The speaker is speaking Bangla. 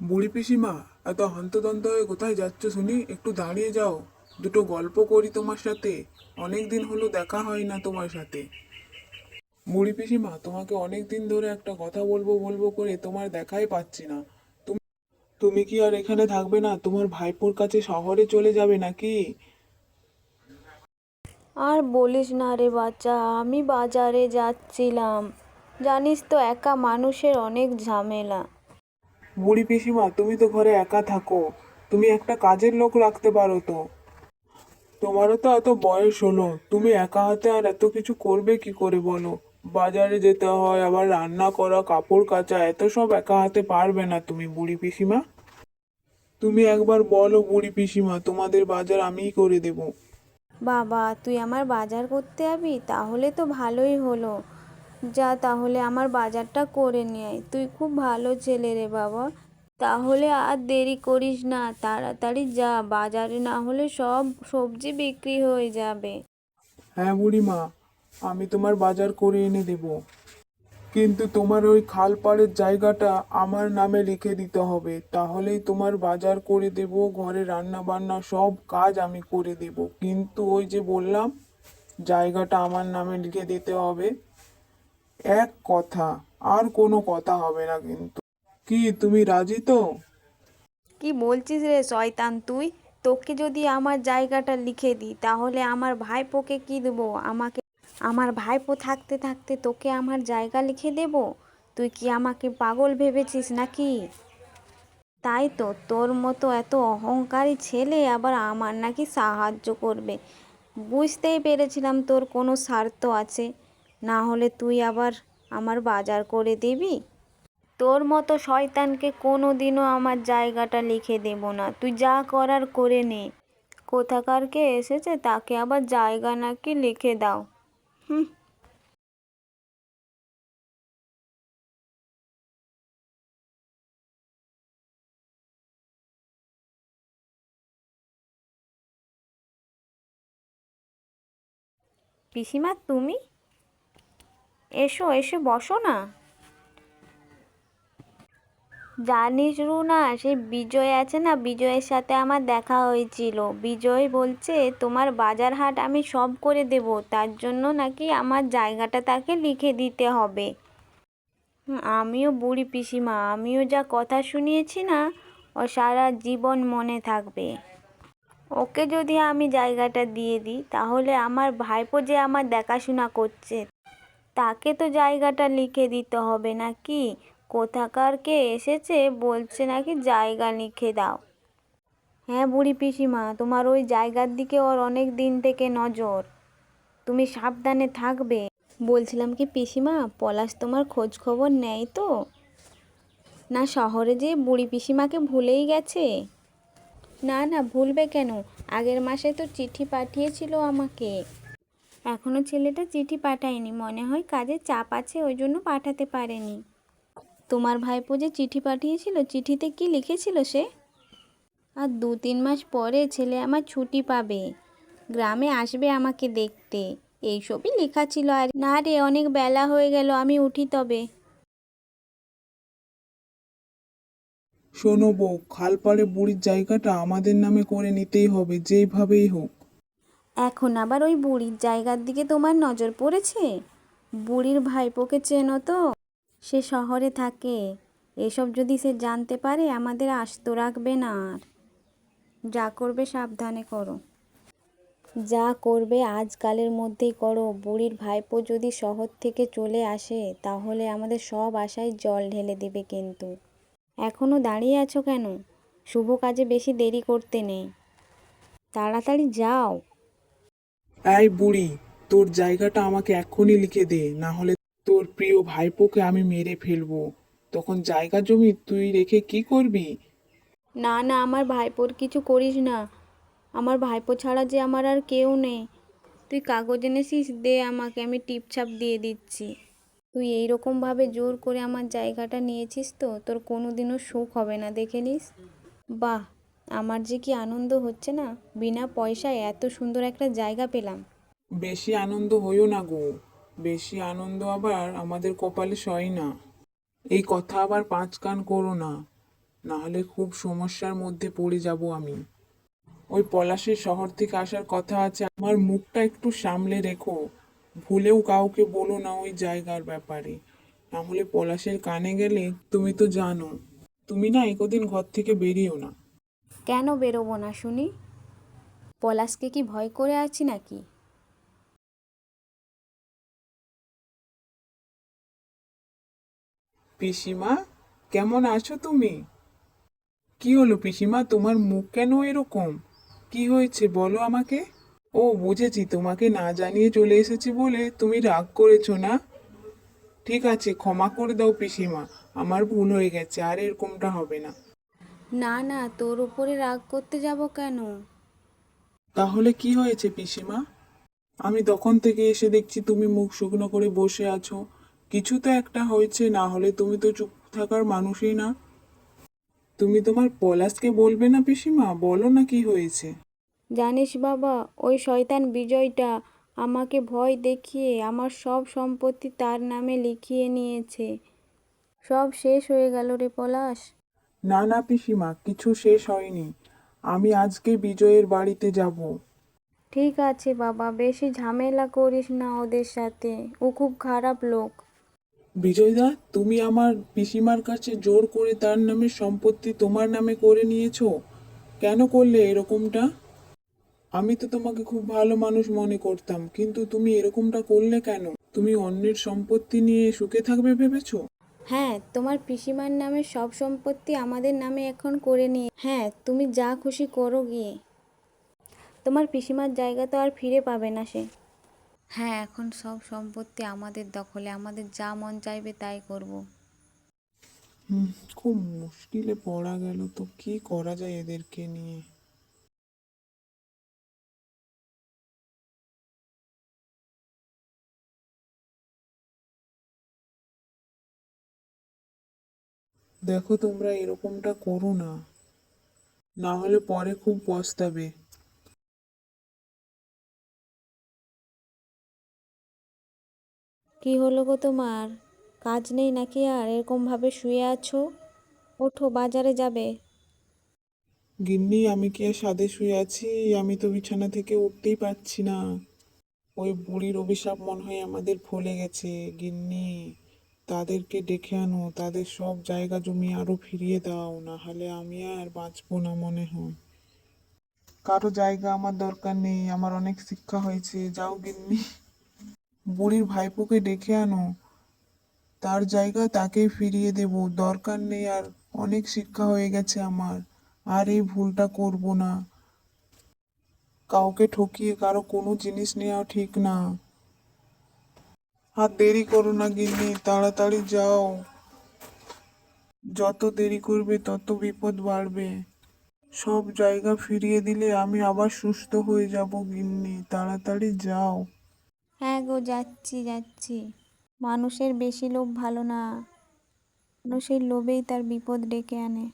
বুড়ি পিসিমা, এত হন্তদন্ত হয়ে কোথায় যাচ্ছ শুনি? একটু দাঁড়িয়ে যাও, দুটো গল্প করি তোমার সাথে। অনেক দিন হলো দেখা হয় না তোমার সাথে। বুড়ি পিসিমা, তোমাকে অনেক দিন ধরে একটা কথা বলবো বলবো করে তোমার দেখাই পাচ্ছি না। তুমি তুমি কি আর এখানে থাকবে না? তোমার ভাইপোর কাছে শহরে চলে যাবে নাকি? আর বলিস না রে বাচ্চা, আমি বাজারে যাচ্ছিলাম। জানিস তো একা মানুষের অনেক ঝামেলা। বুড়ি পিসিমা, তুমি তো ঘরে একা থাকো, তুমি একটা কাজের লোক রাখতে পারো তো। তোমারও তো এত বয়স হলো, তুমি একা হাতে আর এত কিছু করবে কি করে বলো? বাজারে যেতে হয়, আবার রান্না করা, কাপড় কাচা, এত সব একা হাতে পারবে না তুমি বুড়ি পিসিমা। তুমি একবার বলো বুড়ি পিসিমা, তোমাদের বাজার আমিই করে দেব। বাবা, তুই আমার বাজার করতে যাবি? তাহলে তো ভালোই হলো। যা তাহলে আমার বাজারটা করে নিয়ে আয়। তুই খুব ভালো ছেলে রে বাবা। তাহলে আর দেরি করিস না, তাড়াতাড়ি যা, বাজারে না হলে সব সবজি বিক্রি হয়ে যাবে। হ্যাঁ বুড়িমা, আমি তোমার বাজার করে এনে দেব, কিন্তু তোমার ওই খাল পাড়ের জায়গাটা আমার নামে লিখে দিতে হবে, তাহলেই তোমার বাজার করে দেব, ঘরে রান্না বান্না সব কাজ আমি করে দেব। কিন্তু ওই যে বললাম, জায়গাটা আমার নামে লিখে দিতে হবে। এক কথা, আর কোনো কথা হবে না কিন্তু। কি তুমি রাজি তো? কি বলছিস রে শয়তান তুই? তোকে যদি আমার জায়গাটা লিখে দিই তাহলে আমার ভাইপোকে কি দেবো? আমার ভাইপো থাকতে থাকতে তোকে আমার জায়গা লিখে দেব? তুই কি আমাকে পাগল ভেবেছিস নাকি? তাই তো, তোর মতো এত অহংকারী ছেলে আবার আমার নাকি সাহায্য করবে। বুঝতেই পেরেছিলাম তোর কোনো স্বার্থ আছে, না হলে তুই আবার আমার বাজার করে দিবি। তোর মতো শয়তানকে কোনো দিনও আমার জায়গাটা লিখে দেব না। তুই যা করার করে নে। কোথাকার কে এসেছে তাকে আবার জায়গা নাকি লিখে দাও। হুম। পিসিমা তুমি? এসো এসে বসো না। জানিস রুনা, সেই বিজয় আছে না, বিজয়ের সাথে আমার দেখা হয়েছিল। বিজয় বলছে তোমার বাজার হাট আমি সব করে দেব, তার জন্য নাকি আমার জায়গাটা তাকে লিখে দিতে হবে। আমিও বুড়ি পিসিমা, আমিও যা কথা শুনিয়েছি না, ও সারা জীবন মনে থাকবে। ওকে যদি আমি জায়গাটা দিয়ে দিই তাহলে আমার ভাইপো যে আমার দেখাশোনা করছে তাকে তো জায়গাটা লিখে দিতে হবে নাকি? কোথাকার কে এসেছে বলছে নাকি জায়গা লিখে দাও। হ্যাঁ বুড়ি পিসিমা, তোমার ওই জায়গার দিকে ওর অনেক দিন থেকে নজর, তুমি সাবধানে থাকবে। বলছিলাম কি পিসিমা, পলাশ তোমার খোঁজ খবর নেয় তো? না শহরে যেয়ে বুড়ি পিসিমাকে ভুলেই গেছে? না না, ভুলবে কেন? আগের মাসে তো চিঠি পাঠিয়েছিল আমাকে। এখনো ছেলেটা চিঠি পাঠায়নি, মনে হয় কাজের চাপ আছে ওই জন্য পাঠাতে পারেনি। তোমার ভাইপো যে চিঠি পাঠিয়েছিল, চিঠিতে কি লিখেছিল সে? আর 2-3 মাস পরে ছেলে আমার ছুটি পাবে, গ্রামে আসবে আমাকে দেখতে, এইসবই লেখা ছিল। আর না রে, অনেক বেলা হয়ে গেল, আমি উঠি তবে। শোনো বউ, খালপাড়ে বুড়ির জায়গাটা আমাদের নামে করে নিতেই হবে যেইভাবেই হোক। এখন আবার ওই বুড়ির জায়গার দিকে তোমার নজর পড়েছে? বুড়ির ভাইপোকে চেনো তো? সে শহরে থাকে। এসব যদি সে জানতে পারে আমাদের আস্ত রাখবে না আর। যা করবে সাবধানে করো। যা করবে আজকালের মধ্যেই করো। বুড়ির ভাইপো যদি শহর থেকে চলে আসে তাহলে আমাদের সব আশায় জল ঢেলে দেবে কিন্তু। এখনো দাঁড়িয়ে আছো কেন? শুভ কাজে বেশি দেরি করতে নেই, তাড়াতাড়ি যাও। এই বুড়ি, তোর জায়গাটা আমাকে এক্ষুনি লিখে দে, না হলে তোর প্রিয় ভাইপোকে আমি মেরে ফেলবো। তখন জায়গা জমি তুই রেখে কি করবি? না না, আমার ভাইপোর কিছু করিস না। আমার ভাইপো ছাড়া যে আমার আর কেউ নেই। তুই কাগজ এনেছিস, দে আমাকে, আমি টিপছাপ দিয়ে দিচ্ছি। তুই এইরকমভাবে জোর করে আমার জায়গাটা নিয়েছিস তো, তোর কোনো দিনও সুখ হবে না, দেখে নিস। বাহ, আমার যে কি আনন্দ হচ্ছে না, বিনা পয়সায় এত সুন্দর একটা জায়গা পেলাম। বেশি আনন্দ হইও না গো, বেশি আনন্দ আবার আমাদের কপালে সয় না। এই কথা আবার পাঁচ কান করো না, না হলে খুব সমস্যার মধ্যে পড়ে যাব আমি। ওই পলাশের শহর থেকে আসার কথা আছে, আমার মুখটা একটু সামলে রেখো। ভুলেও কাউকে বলো না ওই জায়গার ব্যাপারে, না হলে পলাশের কানে গেলে তুমি তো জানো। তুমি না একদিন ঘর থেকে বেরিও না। কেন বেরোবো না শুনি? পলাশকে কি ভয় করে আছি নাকি? পিসিমা, কেমন আছো তুমি? কি হলো পিসিমা, তোমার মুখ কেন এরকম? কি হয়েছে বলো আমাকে। ও বুঝেছি, তোমাকে না জানিয়ে চলে এসেছি বলে তুমি রাগ করেছো না। ঠিক আছে, ক্ষমা করে দাও পিসিমা, আমার ভুল হয়ে গেছে, আর এরকমটা হবে না। না না, তোর উপরে রাগ করতে যাব কেন? তাহলে কি হয়েছে পিসিমা? আমি তখন থেকে এসে দেখছি তুমি মুখ শুকনো করে বসে আছো। কিছু তো একটা হয়েছে, না হলে তুমি তো চুপ থাকার মানুষই না। তুমি তোমার পলাশকে বলবে না পিসিমা, বলো না কি হয়েছে। জানিস বাবা, ওই শয়তান বিজয়টা আমাকে ভয় দেখিয়ে আমার সব সম্পত্তি তার নামে লিখিয়ে নিয়েছে। সব শেষ হয়ে গেল রে পলাশ। না না পিসিমা, কিছু শেষ হয়নি। আমি আজকে বিজয়ের বাড়িতে যাব। ঠিক আছে বাবা, বেশি ঝামেলা করিস না ওদের সাথে, ও খুব খারাপ লোক। বিজয়দা, তুমি আমার পিসিমার কাছে জোর করে তার নামে সম্পত্তি তোমার নামে করে নিয়েছো। কেন করলে এরকমটা? আমি তো তোমাকে খুব ভালো মানুষ মনে করতাম, কিন্তু তুমি এরকমটা করলে কেন? তুমি অন্যের সম্পত্তি নিয়ে সুখে থাকবে ভেবেছো? হ্যাঁ, তোমার পিসিমার নামে সব সম্পত্তি আমাদের নামে এখন করে নিয়ে, হ্যাঁ তুমি যা খুশি করো গিয়ে। তোমার পিসিমার জায়গা তো আর ফিরে পাবে না সে। হ্যাঁ, এখন সব সম্পত্তি আমাদের দখলে, আমাদের যা মন চাইবে তাই করব। হুম, খুব মুশকিলে পড়া গেল তো, কি করা যায় এদেরকে নিয়ে। দেখো তোমরা এরকমটা করো না, না হলে পরে খুব পস্তাবে। কি হলো গো তোমার? কাজ নেই নাকি আর এরকম ভাবে শুয়ে আছো? ওঠো, বাজারে যাবে। গিন্নি, আমি কি আর সাদে শুয়ে আছি? আমি তো বিছানা থেকে উঠতেই পারছি না। ওই বুড়ির অভিশাপ মনে হয় আমাদের ফলে গেছে। গিন্নি, তাদেরকে ডেকে আনো, তাদের সব জায়গা জমি আরো ফিরিয়ে দাও, না হলে আমি আর বাঁচবো না মনে হয়। কারো জায়গা আমার দরকার নেই, আমার অনেক শিক্ষা হয়েছে, যাও গিন্নি। বুড়ির ভাইপোকে ডেকে আনো, তার জায়গা তাকেই ফিরিয়ে দেব, দরকার নেই আর। অনেক শিক্ষা হয়ে গেছে আমার, আর এই ভুলটা করব না। কাউকে ঠকিয়ে কারো কোনো জিনিস নেওয়া ঠিক না। আর দেরি করো না গিন্নি, তাড়াতাড়ি যাও। যত দেরি করবে তত বিপদ বাড়বে। সব জায়গা ফিরিয়ে দিলে আমি আবার সুস্থ হয়ে যাব গিন্নি, তাড়াতাড়ি যাও। হ্যাঁ গো, যাচ্ছি যাচ্ছি। মানুষের বেশি লোভ ভালো না, মানুষের লোভেই তার বিপদ ডেকে আনে।